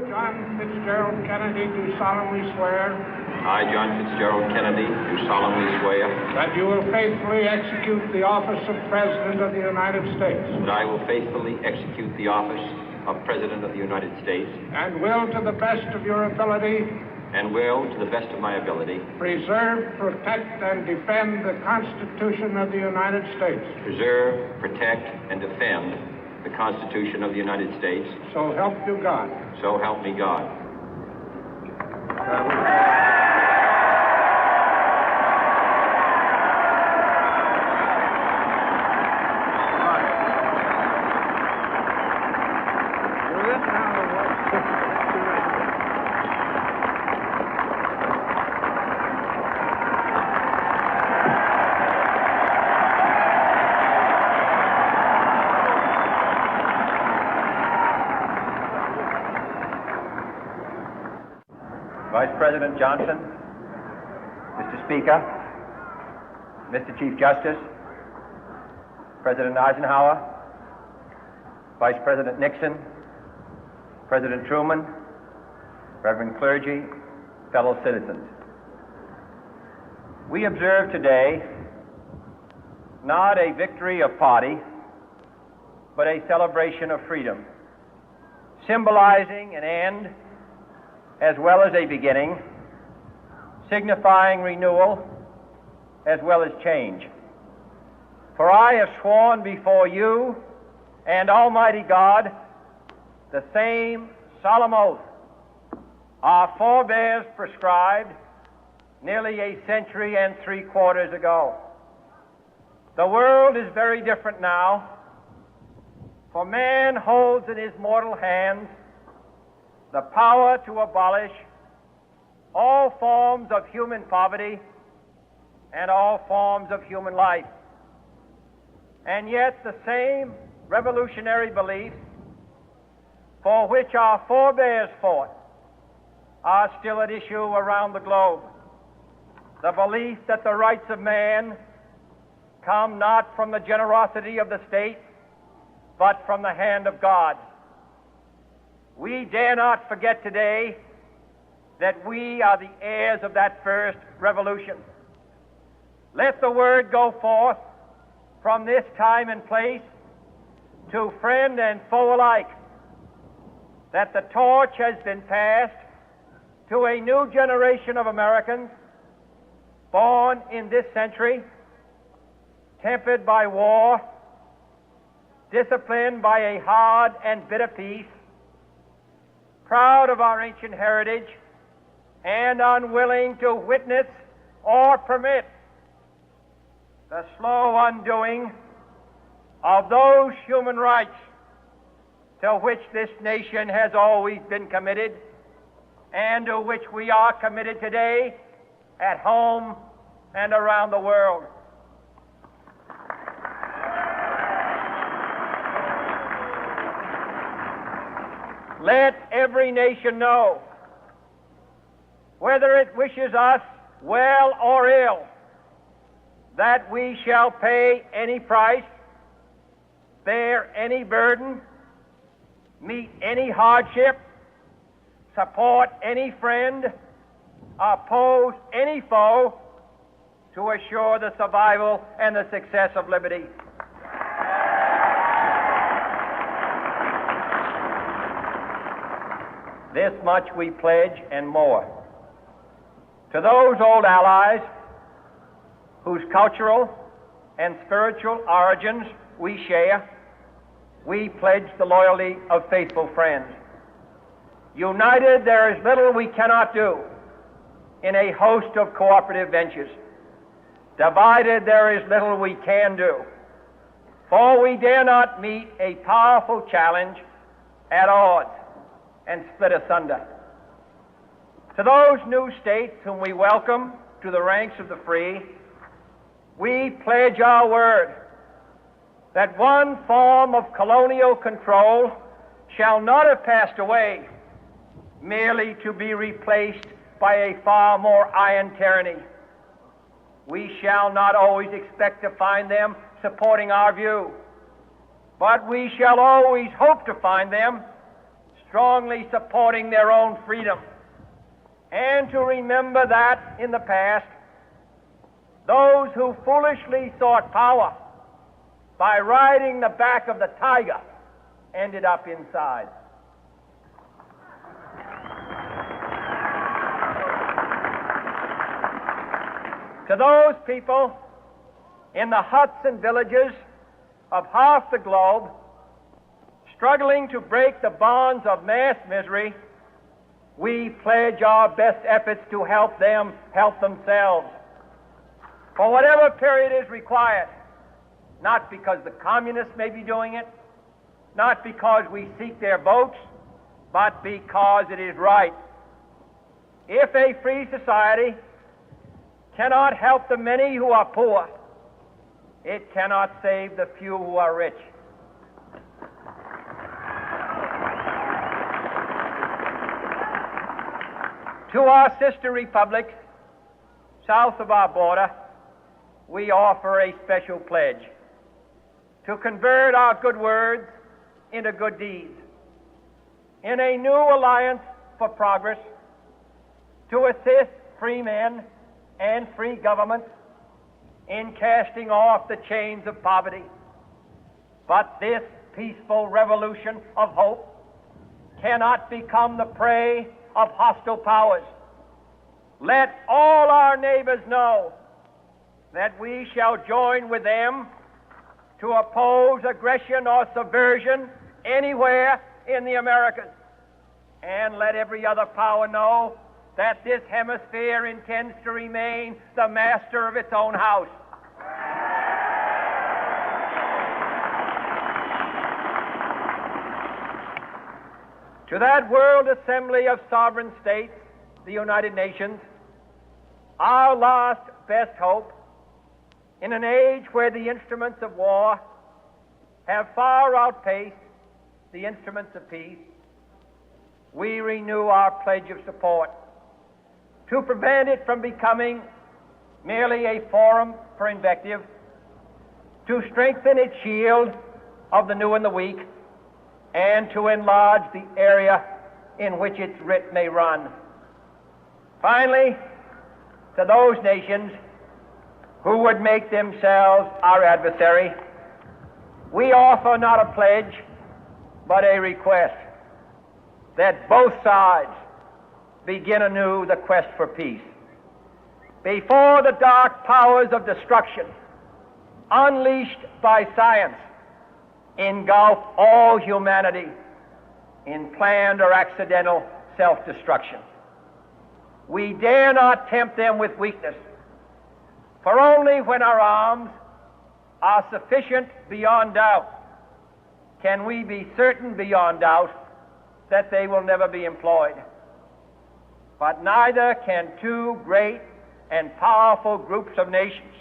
John Fitzgerald Kennedy, do solemnly swear I, John Fitzgerald Kennedy, do solemnly swear that you will faithfully execute the office of President of the United States that I will faithfully execute the office of President of the United States and will, to the best of your ability, and will, to the best of my ability, preserve, protect, and defend the Constitution of the United States. preserve, protect, and defend the Constitution of the United States. So help you God. So help me God. Vice President Johnson, Mr. Speaker, Mr. Chief Justice, President Eisenhower, Vice President Nixon, President Truman, Reverend clergy, fellow citizens. We observe today not a victory of party, but a celebration of freedom, symbolizing an end as well as a beginning, signifying renewal as well as change. For I have sworn before you and Almighty God the same solemn oath our forebears prescribed nearly a century and 3/4 ago. The world is very different now, for man holds in his mortal hands the power to abolish all forms of human poverty and all forms of human life. And yet the same revolutionary beliefs for which our forebears fought are still at issue around the globe. The belief that the rights of man come not from the generosity of the state, but from the hand of God. We dare not forget today that we are the heirs of that first revolution. Let the word go forth from this time and place to friend and foe alike that the torch has been passed to a new generation of Americans born in this century, tempered by war, disciplined by a hard and bitter peace, proud of our ancient heritage, and unwilling to witness or permit the slow undoing of those human rights to which this nation has always been committed and to which we are committed today at home and around the world. Let every nation know, whether it wishes us well or ill, that we shall pay any price, bear any burden, meet any hardship, support any friend, oppose any foe to assure the survival and the success of liberty. This much we pledge and more. To those old allies whose cultural and spiritual origins we share, we pledge the loyalty of faithful friends. United, there is little we cannot do in a host of cooperative ventures. Divided, there is little we can do, for we dare not meet a powerful challenge at odds and split asunder. To those new states whom we welcome to the ranks of the free, we pledge our word that one form of colonial control shall not have passed away merely to be replaced by a far more iron tyranny. We shall not always expect to find them supporting our view, but we shall always hope to find them strongly supporting their own freedom, and to remember that in the past, those who foolishly sought power by riding the back of the tiger ended up inside. To those people in the huts and villages of half the globe struggling to break the bonds of mass misery, we pledge our best efforts to help them help themselves for whatever period is required, not because the communists may be doing it, not because we seek their votes, but because it is right. If a free society cannot help the many who are poor, it cannot save the few who are rich. To our sister republics south of our border, we offer a special pledge to convert our good words into good deeds, in a new alliance for progress, to assist free men and free governments in casting off the chains of poverty. But this peaceful revolution of hope cannot become the prey of hostile powers. Let all our neighbors know that we shall join with them to oppose aggression or subversion anywhere in the Americas. And let every other power know that this hemisphere intends to remain the master of its own house. To that World Assembly of Sovereign States, the United Nations, our last best hope, in an age where the instruments of war have far outpaced the instruments of peace, we renew our pledge of support to prevent it from becoming merely a forum for invective, to strengthen its shield of the new and the weak, and to enlarge the area in which its writ may run. Finally, to those nations who would make themselves our adversary, we offer not a pledge, but a request that both sides begin anew the quest for peace. Before the dark powers of destruction, unleashed by science, engulf all humanity in planned or accidental self-destruction, we dare not tempt them with weakness, for only when our arms are sufficient beyond doubt can we be certain beyond doubt that they will never be employed. But neither can two great and powerful groups of nations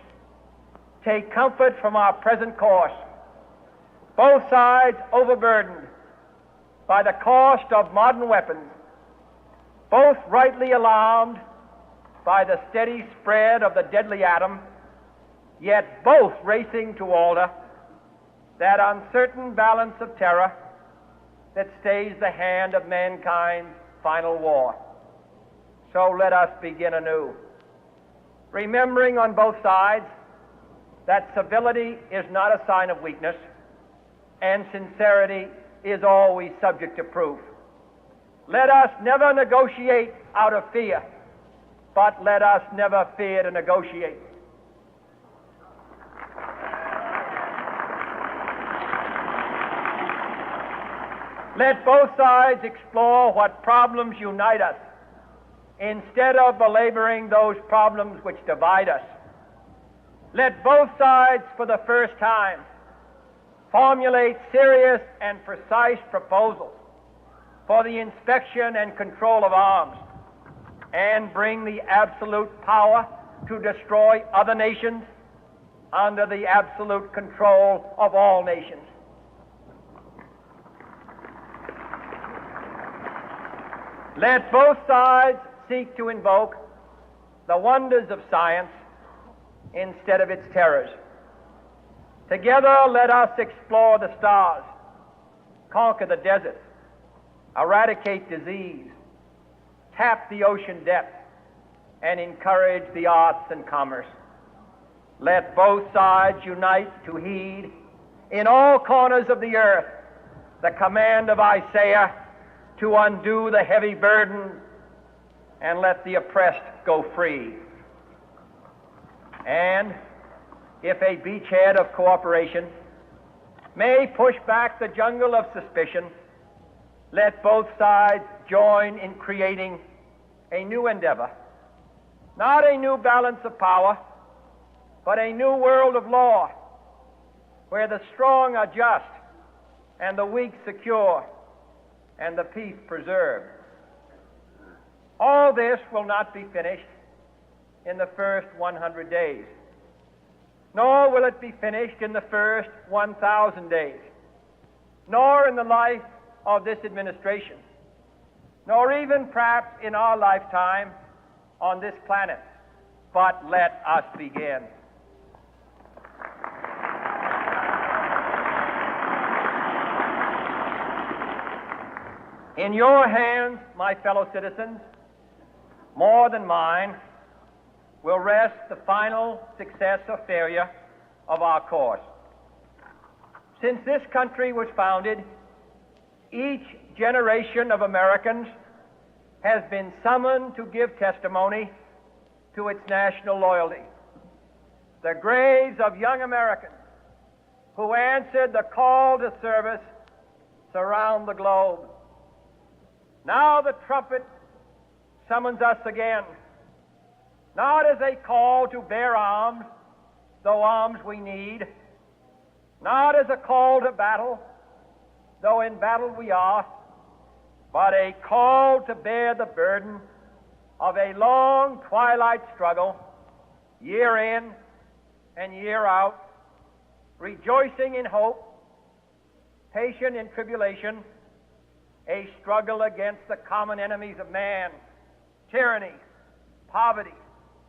take comfort from our present course, both sides overburdened by the cost of modern weapons, both rightly alarmed by the steady spread of the deadly atom, yet both racing to alter that uncertain balance of terror that stays the hand of mankind's final war. So let us begin anew, remembering on both sides that civility is not a sign of weakness, and sincerity is always subject to proof. Let us never negotiate out of fear, but let us never fear to negotiate. Let both sides explore what problems unite us, instead of belaboring those problems which divide us. Let both sides, for the first time, formulate serious and precise proposals for the inspection and control of arms, and bring the absolute power to destroy other nations under the absolute control of all nations. Let both sides seek to invoke the wonders of science instead of its terrors. Together, let us explore the stars, conquer the deserts, eradicate disease, tap the ocean depths, and encourage the arts and commerce. Let both sides unite to heed in all corners of the earth the command of Isaiah to undo the heavy burden and let the oppressed go free. And if a beachhead of cooperation may push back the jungle of suspicion, let both sides join in creating a new endeavor, not a new balance of power, but a new world of law, where the strong are just and the weak secure and the peace preserved. All this will not be finished in the first 100 days, nor will it be finished in the first 1,000 days, nor in the life of this administration, nor even perhaps in our lifetime on this planet. But let us begin. In your hands, my fellow citizens, more than mine, will rest the final success or failure of our course. Since this country was founded, each generation of Americans has been summoned to give testimony to its national loyalty. The graves of young Americans who answered the call to service surround the globe. Now the trumpet summons us again, not as a call to bear arms, though arms we need, not as a call to battle, though in battle we are, but a call to bear the burden of a long twilight struggle, year in and year out, rejoicing in hope, patient in tribulation, a struggle against the common enemies of man, tyranny, poverty,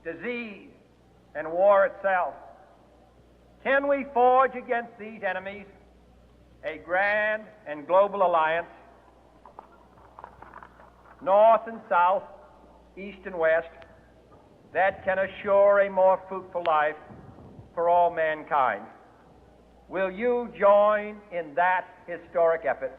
disease, and war itself. Can we forge against these enemies a grand and global alliance, north and south, east and west, that can assure a more fruitful life for all mankind? Will you join in that historic effort?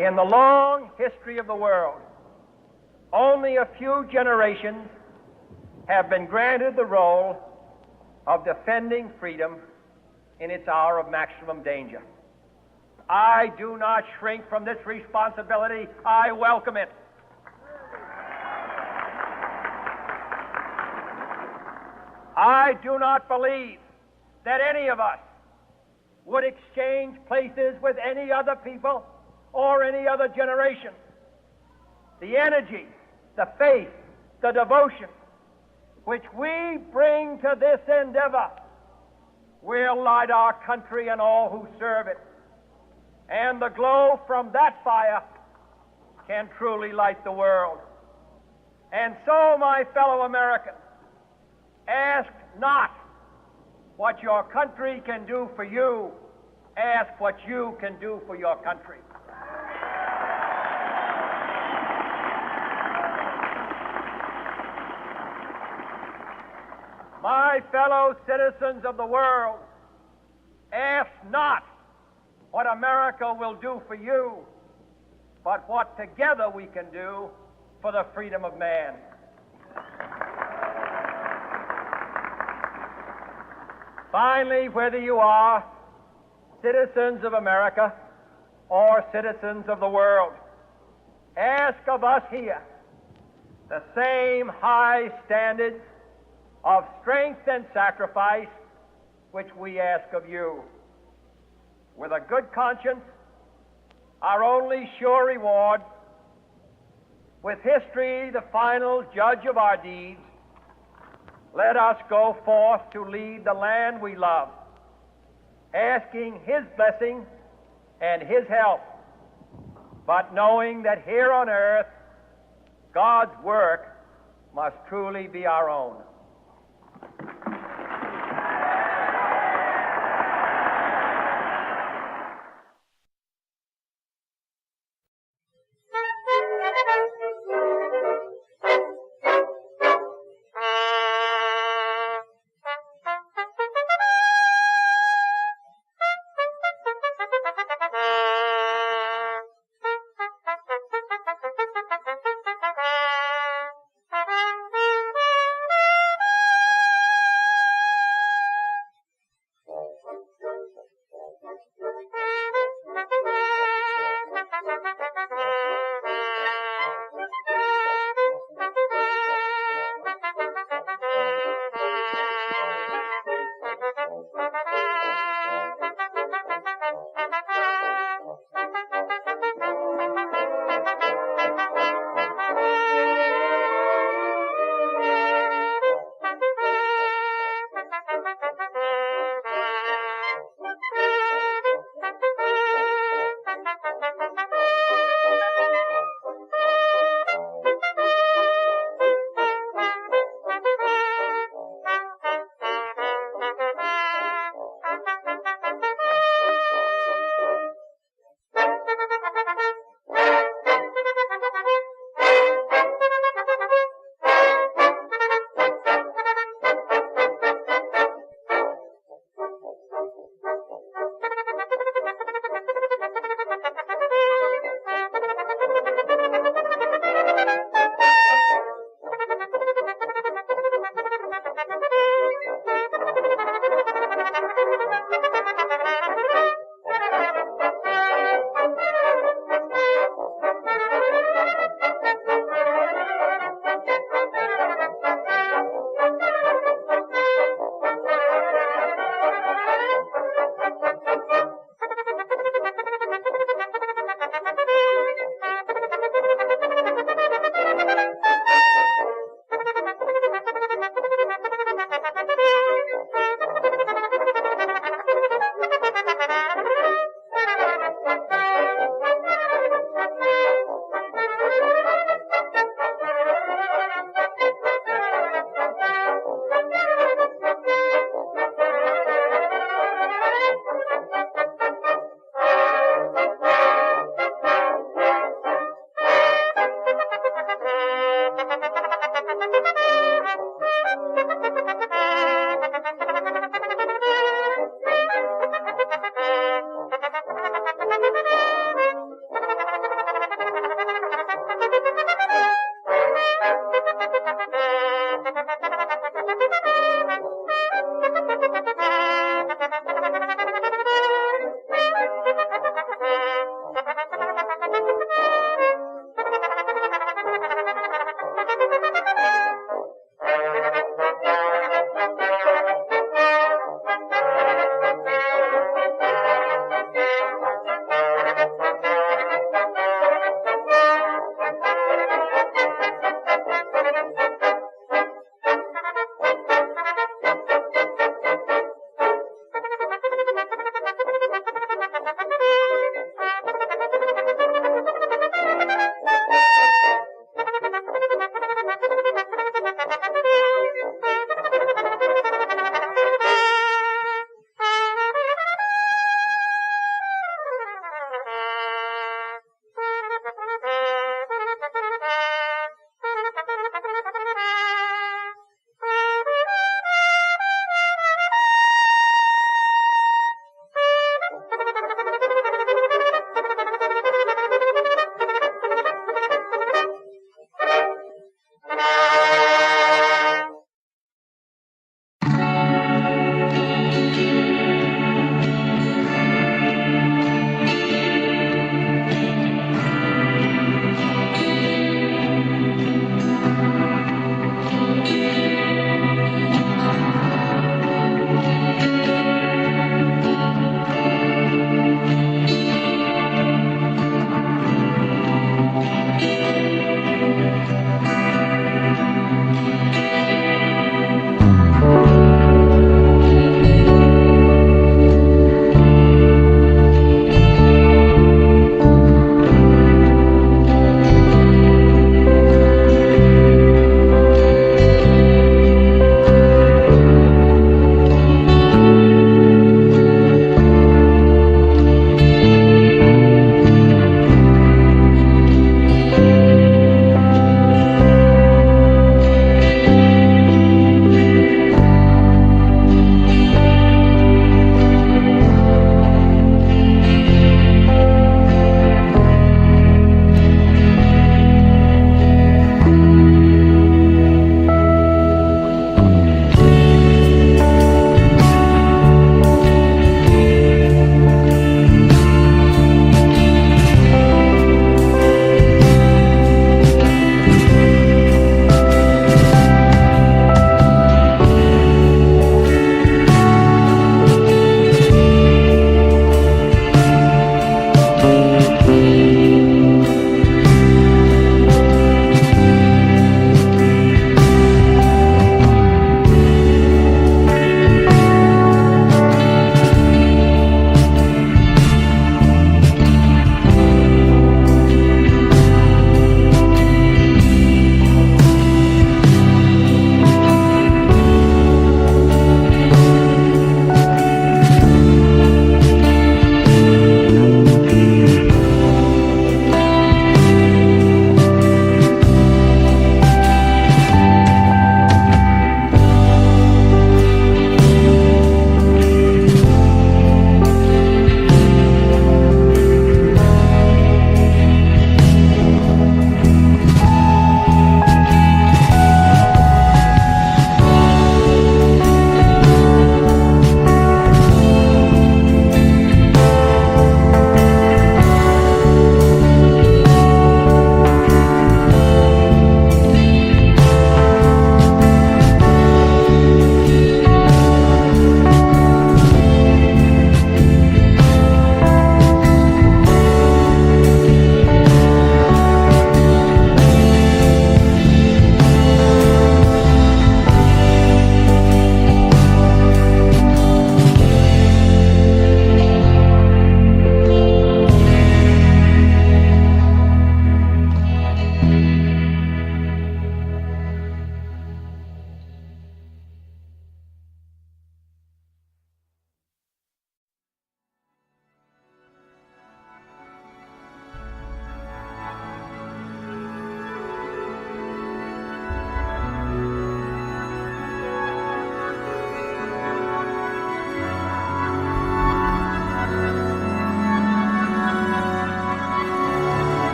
In the long history of the world, only a few generations have been granted the role of defending freedom in its hour of maximum danger. I do not shrink from this responsibility. I welcome it. I do not believe that any of us would exchange places with any other people or any other generation. The energy, the faith, the devotion which we bring to this endeavor will light our country and all who serve it. And the glow from that fire can truly light the world. And so, my fellow Americans, ask not what your country can do for you. Ask what you can do for your country. My fellow citizens of the world, ask not what America will do for you, but what together we can do for the freedom of man. Finally, whether you are citizens of America or citizens of the world, ask of us here the same high standards of strength and sacrifice which we ask of you. With a good conscience, our only sure reward, with history the final judge of our deeds, let us go forth to lead the land we love, asking His blessing and His help, but knowing that here on earth God's work must truly be our own.